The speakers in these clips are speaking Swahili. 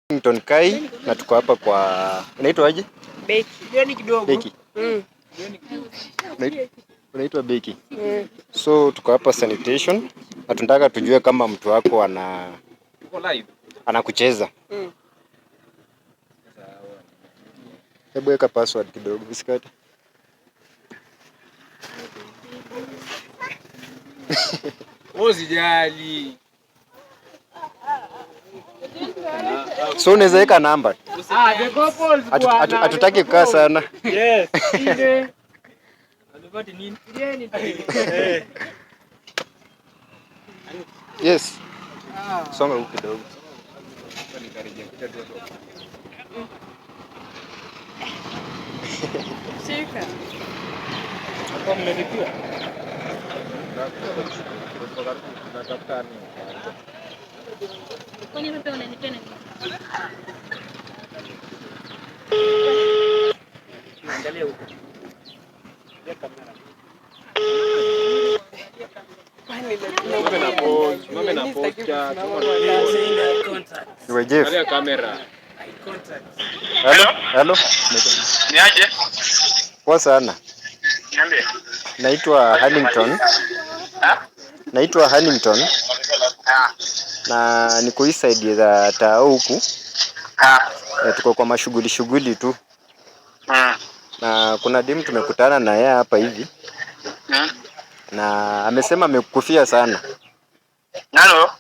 Hamilton Kai na tuko hapa kwa unaitwa aje? Beki. Jioni kidogo. Beki. Unaitwa Beki. So tuko hapa sanitation na tunataka tujue kama mtu wako anakucheza. Hebu weka password kidogo usikate. Usijali. So unaweza weka namba. Hatutaki kukaa sana. Yes. Alipati nini? Yes. Songa huko kidogo. Shika. Hapo mmelipiwa? Kwani wewe unanipenda nini? Angalia huko. Ya kamera. Mame na posta. Wewe Jeff. Angalia kamera. Hello. Niaje? Poa sana. Niambie. Naitwa Hamilton. Naitwa Hamilton. Na niko hii side za Tao huku. Tuko kwa mashughuli tu. Na kuna demu tumekutana na yeye hapa hivi. Na amesema amekufia sana. Halo?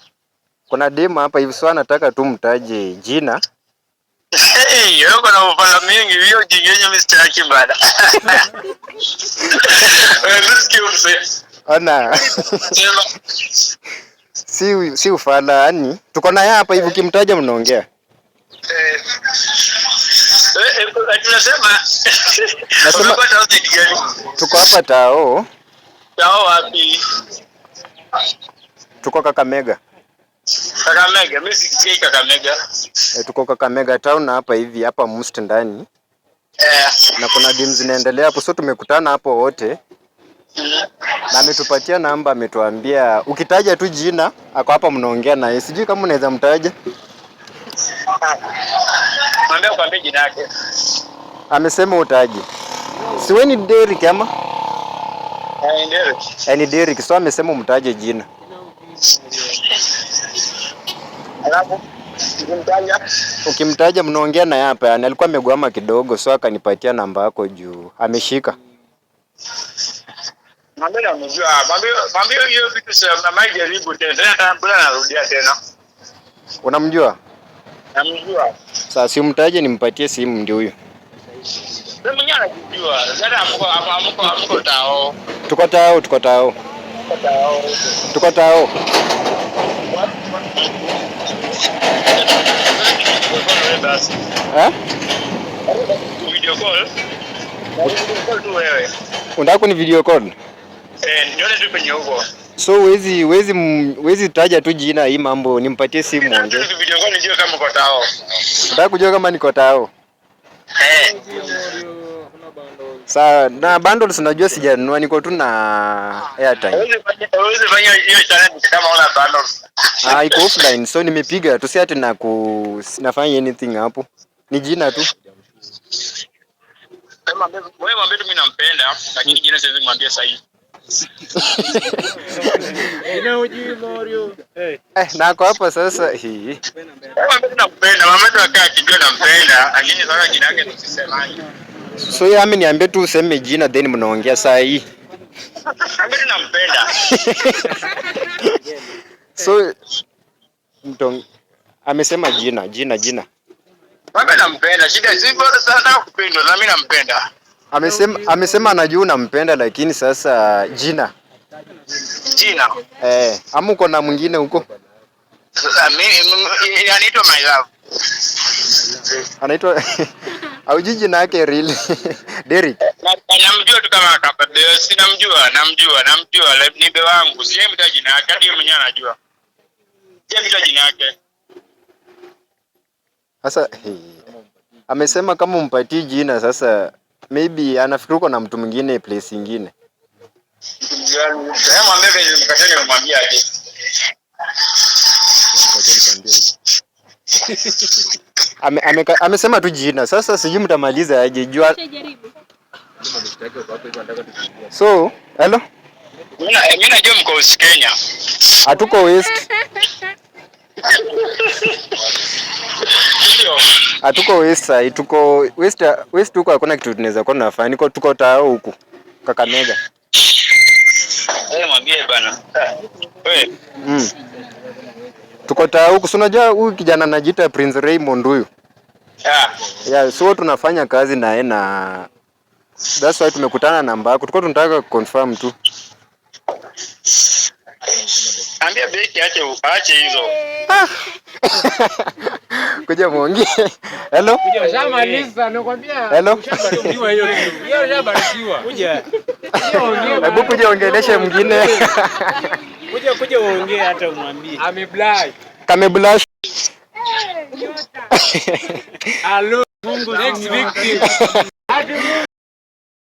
Kuna demu hapa hivi sio anataka tu mtaje jina. Yuko na ufala mingi hiyo jingenye Mr. Akibada. Ona. Si ufala yani. Tuko na yeye hapa hivi ukimtaja mnaongea. Tunasema tuko hapa Tao. Tao wapi? Tuko Kakamega. Kakamega, mimi sikai Kakamega. Tuko Kakamega town hapa hivi hapa Must ndani. Na kuna games zinaendelea hapo, so tumekutana hapo wote. Na ametupatia namba, ametuambia ukitaja tu jina ako hapa mnaongea naye. Sijui kama unaweza mtaja. Mwambie kwambie jina yake. Amesema utaje. Si wewe ni Derek ama? Derek. Ni Derek, so amesema umtaje jina. Alafu ukimtaja mnaongea naye hapa, yani alikuwa amegwama kidogo, so akanipatia namba yako juu ameshika. Mwambie unajua, mwambie hiyo vitu sasa majaribu tena mbona narudia tena. Unamjua? Namjua. Sasa si umtaje nimpatie simu ndio huyo. Wewe mwenyewe unajua. Sasa amko Tao. Tuko Tao. Tuko Tao. Video call. Tu wewe. Unataka ni video call? Nione tu penye huko. So wezi taja tu jina hii mambo nimpatie simu ongea. Video call ndio kama uko Tao. Unataka kujua kama niko Tao? Saa na bundles unajua sijanunua, niko tu na airtime. Hawezi fanya hiyo challenge kama una bundles. Iko offline, so nimepiga tu si ati nafanya anything hapo. Ni jina tu. Wewe mwambie tu mimi nampenda, lakini jina siwezi mwambia sasa hivi. Unajui Mario. Nako hapa sasa hii. Mwambie nampenda, mama tu akaa akijua nampenda, lakini sasa jina yake tusisemani. So yeye ameniambia tu useme jina then mnaongea saa hii. Mwambie nampenda. So amesema jina. Mwambie nampenda, shida si bora sana kupendwa na mimi nampenda. Amesema anajua unampenda lakini sasa jina. Ama uko na mwingine huko? Mimi anaitwa my love. Anaitwa au jina yake real Derek. Namjua tu kama Kabebe, sinamjua, namjua nibe wangu. Sije mtaji jina yake, hadi mwenyewe anajua. Sije mtaji jina yake. Sasa amesema kama umpatie jina sasa maybe anafikiri uko na mtu mwingine place nyingine. Sema mbele mkateni mwambie aje. Amesema tu jina. Sasa sijui mtamaliza aje jua. So, hello? Mimi najua mko West Kenya. Hatuko West. Hatuko West side, tuko West huko hakuna kitu tunaweza kuwa tunafanya. Tuko tao huku. Kakamega. Mwambie bana. Wewe. Tuko tao huku. Unajua huyu kijana anajiita Prince Raymond huyu. Yeah, so tunafanya kazi na yeye na that's why tumekutana namba yako. Tulikuwa tunataka confirm tu. Ambia Beki aache hizo. Kuja muongee. Hello? Kuja shamaliza nakwambia. Hello? Ushabarikiwa hiyo. Hiyo ushabarikiwa. Kuja. Hebu kuja ongeleshe mwingine. Kuja uongee hata umwambie. Ameblash. Kameblash. Hello, Mungu Next victim.